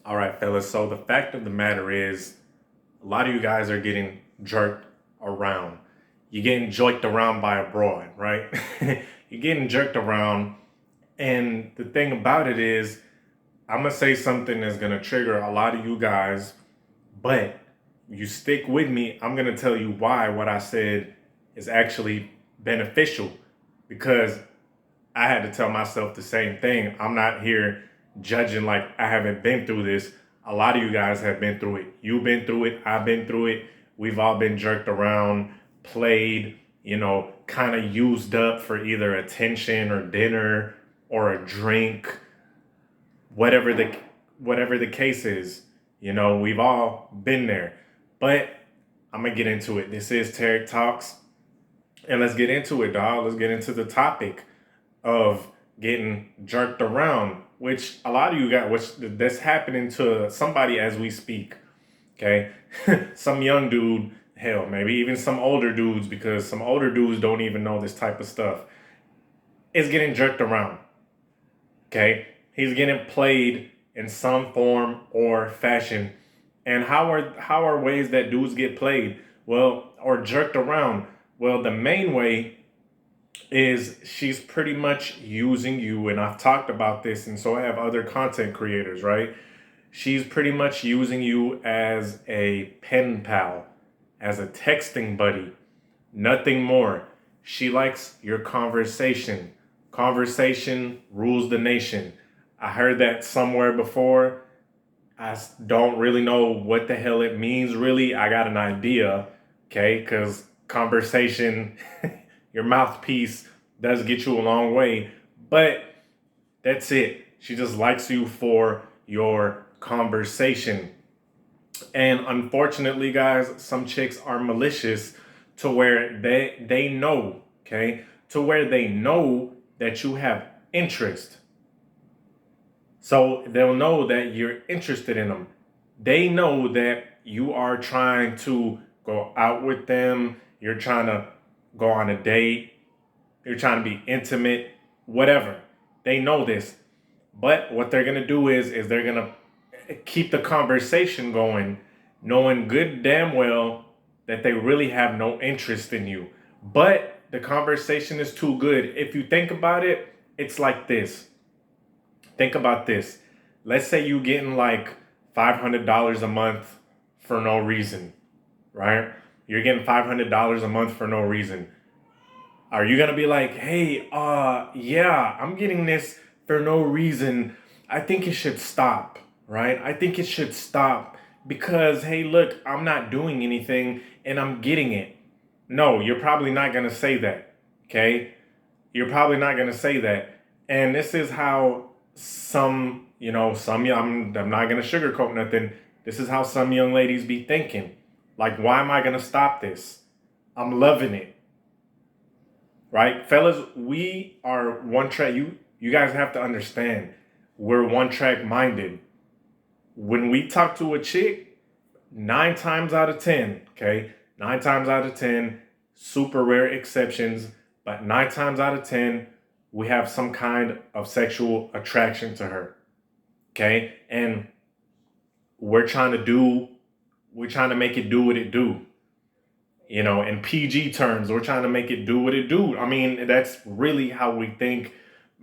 All right, fellas. So the fact of the matter is, a lot of you guys are getting jerked around. You're getting jerked around by a broad, right? You're getting jerked around. And the thing about it is, I'm going to say something that's going to trigger a lot of you guys, but you stick with me. I'm going to tell you why what I said is actually beneficial, because I had to tell myself the same thing. I'm not here judging like I haven't been through this. A lot of you guys have been through it. You've been through it. I've been through it. We've all been jerked around, played, kind of used up for either attention or dinner or a drink, whatever the case is. We've all been there. But I'm gonna get into it. This is Tarik Talks, and let's get into it, dog. Let's get into the topic of getting jerked around, which a lot of you got, which that's happening to somebody as we speak. Okay, some young dude, hell, maybe even some older dudes, because some older dudes don't even know this type of stuff, is getting jerked around. Okay, he's getting played in some form or fashion. And how are ways that dudes get played? Well, or jerked around. Well, the main way is she's pretty much using you, and I've talked about this, and so I have other content creators, right? She's pretty much using you as a pen pal, as a texting buddy, nothing more. She likes your conversation. Conversation rules the nation. I heard that somewhere before. I don't really know what the hell it means, really. I got an idea, okay? Because conversation, your mouthpiece, does get you a long way. But that's it. She just likes you for your conversation. And unfortunately, guys, some chicks are malicious to where they know, okay? To where they know that you have interest. So they'll know that you're interested in them. They know that you are trying to go out with them, you're trying to go on a date, you're trying to be intimate, whatever. They know this. But what they're gonna do is they're gonna keep the conversation going, knowing good damn well that they really have no interest in you. But the conversation is too good. If you think about it, it's like this. Think about this. Let's say you getting like $500 a month for no reason, right? You're getting $500 a month for no reason. Are you gonna be like, hey, yeah, I'm getting this for no reason. I think it should stop, right? I think it should stop because, hey, look, I'm not doing anything and I'm getting it. No, you're probably not gonna say that, okay? You're probably not gonna say that. And this is how I'm not gonna sugarcoat nothing. This is how some young ladies be thinking. Like, why am I gonna stop this? I'm loving it. Right? Fellas, we are one track. You guys have to understand, we're one track minded. When we talk to a chick, 9 times out of 10, okay? 9 times out of 10, super rare exceptions, but 9 times out of 10, we have some kind of sexual attraction to her. Okay? And we're trying to make it do what it do. In PG terms, we're trying to make it do what it do. I mean, that's really how we think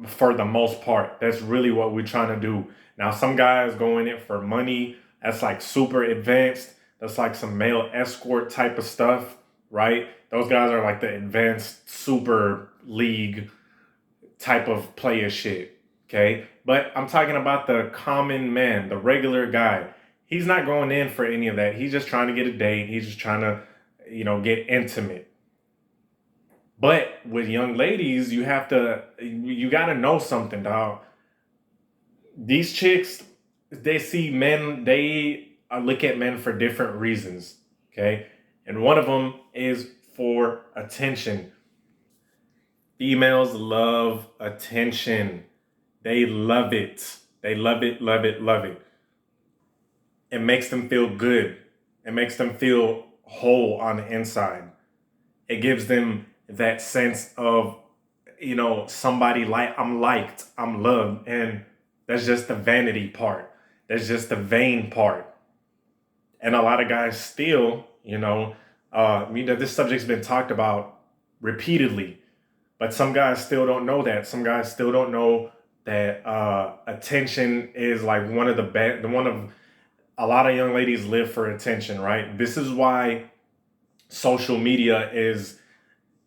for the most part. That's really what we're trying to do. Now, some guys go in it for money. That's like super advanced. That's like some male escort type of stuff, right? Those guys are like the advanced super league type of player shit, okay? But I'm talking about the common man, the regular guy. He's not going in for any of that. He's just trying to get a date. He's just trying to, get intimate. But with young ladies, you got to know something, dog. These chicks, they see men, they look at men for different reasons, okay? And one of them is for attention. Females love attention. They love it. They love it, love it, love it. It makes them feel good. It makes them feel whole on the inside. It gives them that sense of, somebody like I'm liked, I'm loved. And that's just the vanity part. There's just the vain part. And a lot of guys still, this subject's been talked about repeatedly, but some guys still don't know that. Some guys still don't know that attention is like one of the best, one of a lot of young ladies live for attention, right? This is why social media is,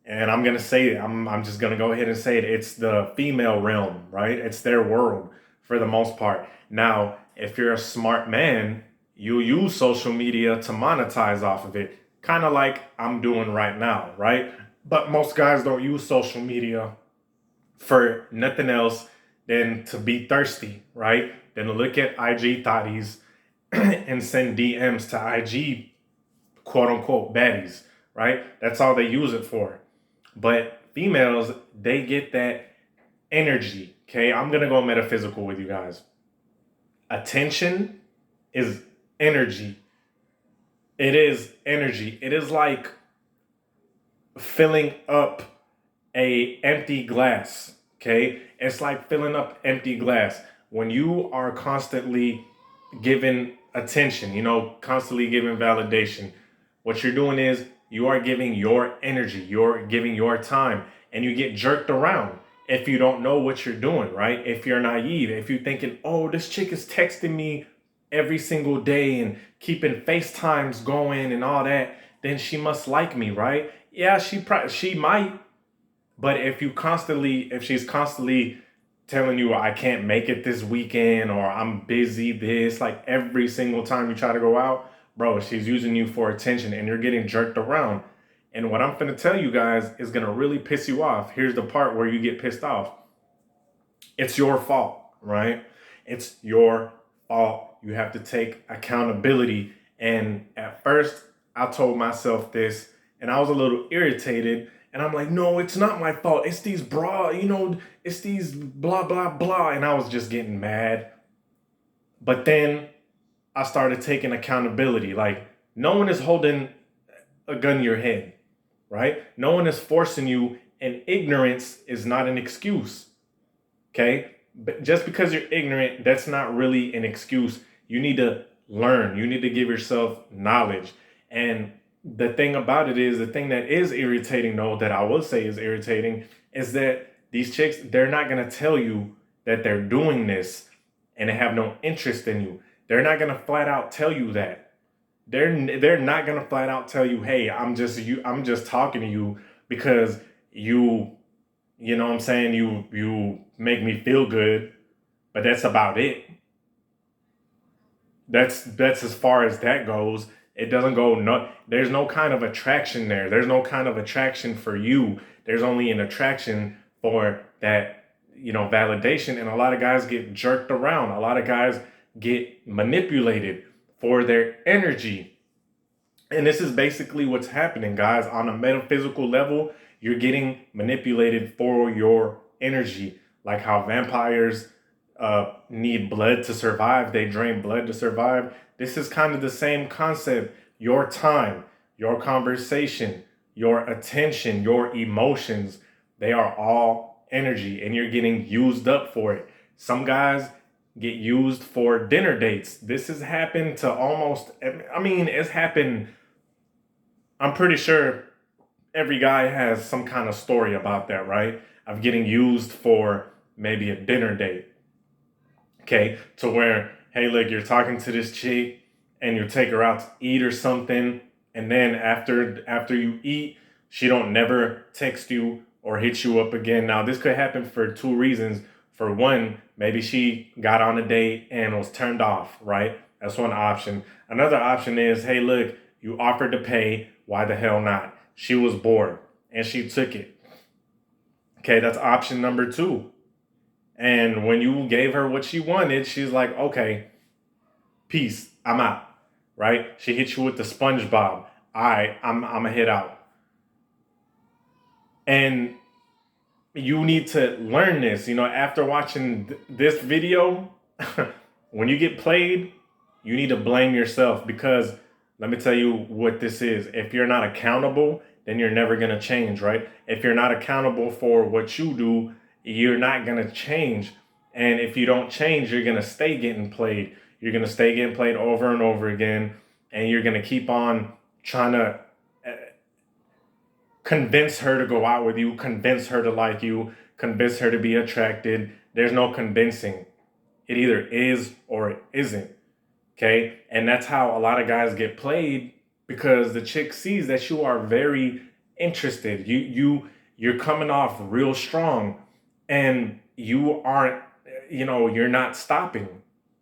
and I'm going to say it, I'm just going to go ahead and say it. It's the female realm, right? It's their world for the most part. Now, if you're a smart man, you use social media to monetize off of it, kind of like I'm doing right now, right? But most guys don't use social media for nothing else than to be thirsty, right? Then to look at IG thotties and send DMs to IG quote unquote baddies, right? That's all they use it for. But females, they get that energy, okay? I'm gonna go metaphysical with you guys. Attention is energy. It is energy. It is like filling up a empty glass, okay? It's like filling up empty glass. When you are constantly giving attention, constantly giving validation, what you're doing is you are giving your energy, you're giving your time, and you get jerked around if you don't know what you're doing, right? If you're naive, if you're thinking, oh, this chick is texting me every single day and keeping FaceTimes going and all that, then she must like me, right? Yeah, she might, but if she's constantly telling you I can't make it this weekend or I'm busy this, like every single time you try to go out, bro, she's using you for attention and you're getting jerked around. And what I'm finna tell you guys is gonna really piss you off. Here's the part where you get pissed off. It's your fault, right? It's your fault. You have to take accountability. And at first, I told myself this and I was a little irritated. And I'm like, no, it's not my fault. It's these it's these blah, blah, blah. And I was just getting mad. But then I started taking accountability. Like, no one is holding a gun to your head, right? No one is forcing you, and ignorance is not an excuse, okay? But just because you're ignorant, that's not really an excuse. You need to learn. You need to give yourself knowledge. And the thing about it is, the thing that is irritating, though, that I will say is irritating, is that these chicks, they're not going to tell you that they're doing this and they have no interest in you. They're not going to flat out tell you that. They're not going to flat out tell you, hey, I'm just talking to you because you know what I'm saying, you make me feel good, but that's about it. That's as far as that goes. It doesn't go, there's no kind of attraction there. There's no kind of attraction for you. There's only an attraction for that, validation. And a lot of guys get jerked around. A lot of guys get manipulated for their energy. And this is basically what's happening, guys. On a metaphysical level, you're getting manipulated for your energy. Like how vampires need blood to survive. They drain blood to survive. This is kind of the same concept. Your time, your conversation, your attention, your emotions, they are all energy and you're getting used up for it. Some guys get used for dinner dates. This has happened to it's happened. I'm pretty sure every guy has some kind of story about that, right? Of getting used for maybe a dinner date. Okay, to where, hey, look, you're talking to this chick and you take her out to eat or something, and then after you eat, she don't never text you or hit you up again. Now, this could happen for two reasons. For one, maybe she got on a date and was turned off, right? That's one option. Another option is, hey, look, you offered to pay. Why the hell not? She was bored and she took it. Okay, that's option number two. And when you gave her what she wanted, she's like, okay, peace, I'm out, right? She hit you with the SpongeBob. All right, I'm going to head out. And you need to learn this, after watching this video, when you get played, you need to blame yourself, because let me tell you what this is. If you're not accountable, then you're never going to change, right? If you're not accountable for what you do, you're not going to change. And if you don't change, you're going to stay getting played. You're going to stay getting played over and over again. And you're going to keep on trying to convince her to go out with you, convince her to like you, convince her to be attracted. There's no convincing. It either is or it isn't. Okay? And that's how a lot of guys get played, because the chick sees that you are very interested. You're coming off real strong, and you aren't, you're not stopping.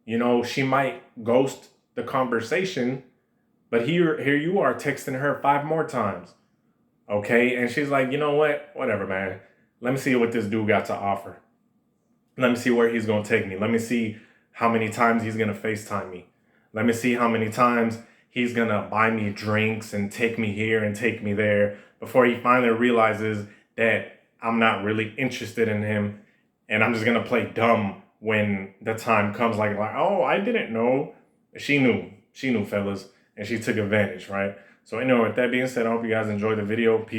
She might ghost the conversation, but here you are texting her 5 more times. Okay? And she's like, you know what? Whatever, man. Let me see what this dude got to offer. Let me see where he's going to take me. Let me see how many times he's going to FaceTime me. Let me see how many times he's going to buy me drinks and take me here and take me there, before he finally realizes that I'm not really interested in him, and I'm just going to play dumb when the time comes. Like, oh, I didn't know. She knew, fellas, and she took advantage, right? So anyway, with that being said, I hope you guys enjoyed the video. Peace.